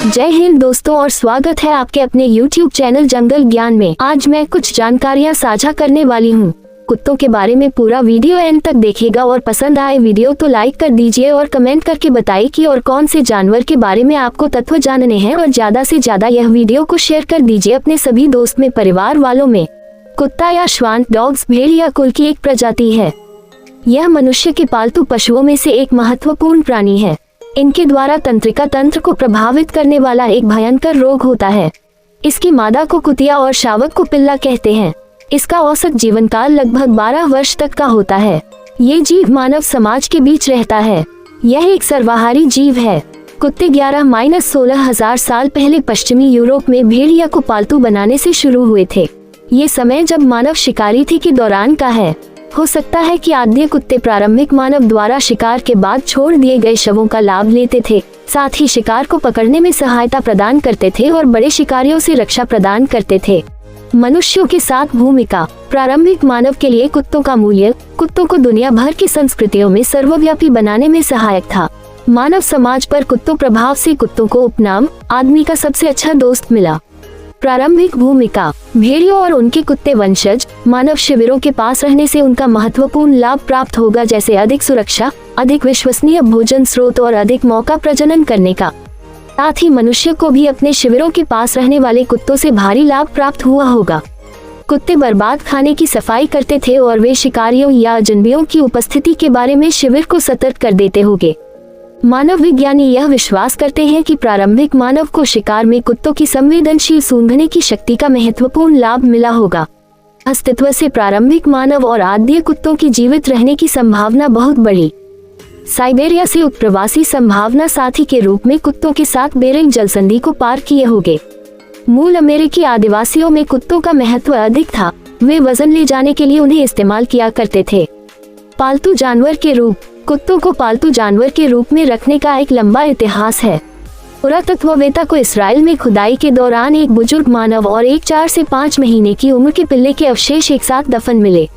जय हिंद दोस्तों, और स्वागत है आपके अपने YouTube चैनल जंगल ज्ञान में। आज मैं कुछ जानकारियां साझा करने वाली हूं कुत्तों के बारे में। पूरा वीडियो एंड तक देखिएगा और पसंद आए वीडियो तो लाइक कर दीजिए और कमेंट करके बताइए कि और कौन से जानवर के बारे में आपको तथ्य जानने हैं, और ज्यादा से ज्यादा यह वीडियो को शेयर कर दीजिए अपने सभी दोस्त में, परिवार वालों में। कुत्ता या श्वान डॉग्स भेड़ या कुल की एक प्रजाति है। यह मनुष्य के पालतू पशुओं में से एक महत्वपूर्ण प्राणी है। इनके द्वारा तंत्रिका तंत्र को प्रभावित करने वाला एक भयंकर रोग होता है। इसकी मादा को कुतिया और शावक को पिल्ला कहते हैं। इसका औसत जीवन काल लगभग 12 वर्ष तक का होता है। ये जीव मानव समाज के बीच रहता है। यह एक सर्वाहारी जीव है। कुत्ते 11-16,000 साल पहले पश्चिमी यूरोप में भेड़िया को पालतू बनाने से शुरू हुए थे। ये समय जब मानव शिकारी थी के दौरान का है। हो सकता है कि आद्य कुत्ते प्रारंभिक मानव द्वारा शिकार के बाद छोड़ दिए गए शवों का लाभ लेते थे, साथ ही शिकार को पकड़ने में सहायता प्रदान करते थे और बड़े शिकारियों से रक्षा प्रदान करते थे। मनुष्यों के साथ भूमिका। प्रारंभिक मानव के लिए कुत्तों का मूल्य कुत्तों को दुनिया भर की संस्कृतियों में सर्वव्यापी बनाने में सहायक था। मानव समाज पर कुत्तों प्रभाव से कुत्तों को उपनाम आदमी का सबसे अच्छा दोस्त मिला। प्रारंभिक भूमिका। भेड़ियों और उनके कुत्ते वंशज मानव शिविरों के पास रहने से उनका महत्वपूर्ण लाभ प्राप्त होगा, जैसे अधिक सुरक्षा, अधिक विश्वसनीय भोजन स्रोत और अधिक मौका प्रजनन करने का। साथ ही मनुष्य को भी अपने शिविरों के पास रहने वाले कुत्तों से भारी लाभ प्राप्त हुआ होगा। कुत्ते बर्बाद खाने की सफाई करते थे और वे शिकारियों या अजनबियों की उपस्थिति के बारे में शिविर को सतर्क कर देते होंगे। मानव विज्ञानी यह विश्वास करते हैं कि प्रारंभिक मानव को शिकार में कुत्तों की संवेदनशील सूंघने की शक्ति का महत्वपूर्ण लाभ मिला होगा। अस्तित्व से प्रारंभिक मानव और आद्य कुत्तों की जीवित रहने की संभावना बहुत बड़ी। साइबेरिया से उत्प्रवासी संभावना साथी के रूप में कुत्तों के साथ बेरिंग जलसंधि को पार किए होंगे। मूल अमेरिकी आदिवासियों में कुत्तों का महत्व अधिक था। वे वजन ले जाने के लिए उन्हें इस्तेमाल किया करते थे। पालतू जानवर के रूप। कुत्तों को पालतू जानवर के रूप में रखने का एक लंबा इतिहास है। पुरातत्ववेत्ता को इसराइल में खुदाई के दौरान एक बुजुर्ग मानव और एक 4 से 5 महीने की उम्र के पिल्ले के अवशेष एक साथ दफन मिले।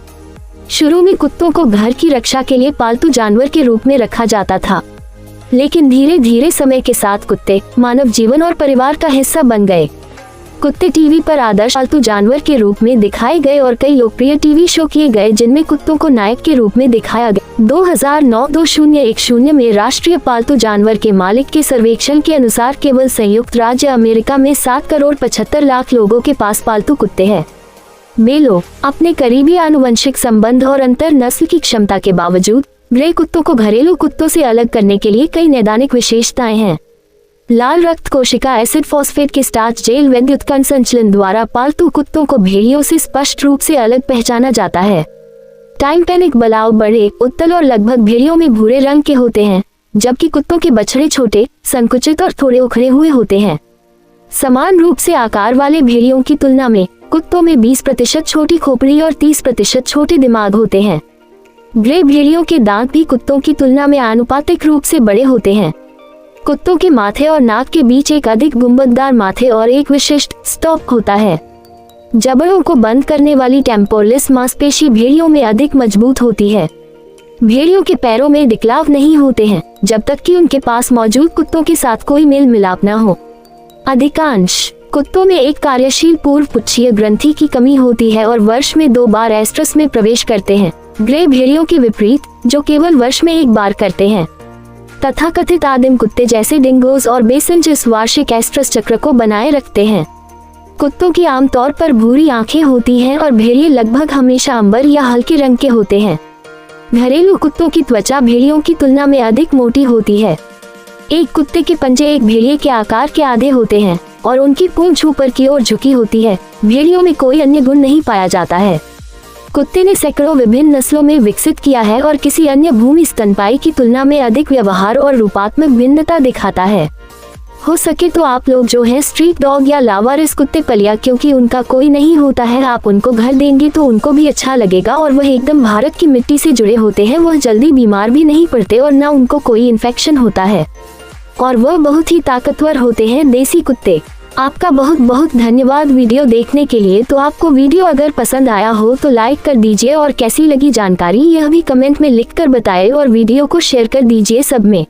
शुरू में कुत्तों को घर की रक्षा के लिए पालतू जानवर के रूप में रखा जाता था, लेकिन धीरे धीरे समय के साथ कुत्ते मानव जीवन और परिवार का हिस्सा बन गए। कुत्ते टीवी पर आदर्श पालतू जानवर के रूप में दिखाए गए और कई लोकप्रिय टीवी शो किए गए जिनमें कुत्तों को नायक के रूप में दिखाया गया। 2009-2010 में राष्ट्रीय पालतू जानवर के मालिक के सर्वेक्षण के अनुसार केवल संयुक्त राज्य अमेरिका में 7 करोड़ 75 लाख लोगों के पास पालतू कुत्ते हैं। बेलो अपने करीबी आनुवंशिक संबंध और अंतर नस्ल की क्षमता के बावजूद ग्रे कुत्तों को घरेलू कुत्तों से अलग करने के लिए कई नैदानिक विशेषताएं हैं। लाल रक्त कोशिका एसिड फॉस्फेट के स्टार्च जेल विद्युत संचलन द्वारा पालतू कुत्तों को भेड़ियों से स्पष्ट रूप से अलग पहचाना जाता है। टाइम्पैनिक बलाव बड़े, उत्तल और लगभग भेड़ियों में भूरे रंग के होते हैं, जबकि कुत्तों के बछड़े छोटे, संकुचित और थोड़े उखड़े हुए होते हैं। समान रूप से आकार वाले भेड़ियों की तुलना में कुत्तों में 20% छोटी खोपड़ी और 30% छोटे दिमाग होते हैं। ग्रे भेड़ियों के दांत भी कुत्तों की तुलना में आनुपातिक रूप से बड़े होते हैं। कुत्तों के माथे और नाक के बीच एक अधिक गुंबददार माथे और एक विशिष्ट स्टॉप होता है। जबड़ों को बंद करने वाली टेम्पोरलिस मांसपेशी भेड़ियों में अधिक मजबूत होती है। भेड़ियों के पैरों में दिखलाव नहीं होते हैं जब तक कि उनके पास मौजूद कुत्तों के साथ कोई मेल मिलाप न हो। अधिकांश कुत्तों में एक कार्यशील पूर्व पुच्छीय ग्रंथि की कमी होती है और वर्ष में 2 बार एस्ट्रस में प्रवेश करते हैं, ग्रे भेड़ियों के विपरीत जो केवल वर्ष में 1 बार करते हैं। तथाकथित आदिम कुत्ते जैसे डिंगोज और बेसनजिस वार्षिक एस्ट्रस चक्र को बनाए रखते हैं। कुत्तों की आमतौर पर भूरी आंखें होती हैं और भेड़िए लगभग हमेशा अंबर या हल्के रंग के होते हैं। घरेलू कुत्तों की त्वचा भेड़ियों की तुलना में अधिक मोटी होती है। एक कुत्ते के पंजे एक भेड़िए के आकार के आधे होते हैं और उनकी पूंछ ऊपर की ओर झुकी होती है। भेड़ियों में कोई अन्य गुण नहीं पाया जाता है। कुत्ते ने सैकड़ों विभिन्न नस्लों में विकसित किया है और किसी अन्य भूमि स्तनपायी की तुलना में अधिक व्यवहार और रूपात्मक भिन्नता दिखाता है। हो सके तो आप लोग जो है स्ट्रीट डॉग या लावारिस कुत्ते पलिया, क्योंकि उनका कोई नहीं होता है। आप उनको घर देंगे तो उनको भी अच्छा लगेगा और वह एकदम भारत की मिट्टी से जुड़े होते हैं। वह जल्दी बीमार भी नहीं पड़ते और न उनको कोई इन्फेक्शन होता है और वह बहुत ही ताकतवर होते हैं। देसी कुत्ते आपका बहुत बहुत धन्यवाद वीडियो देखने के लिए। तो आपको वीडियो अगर पसंद आया हो तो लाइक कर दीजिए और कैसी लगी जानकारी यह भी कमेंट में लिख कर बताएं और वीडियो को शेयर कर दीजिए सब में।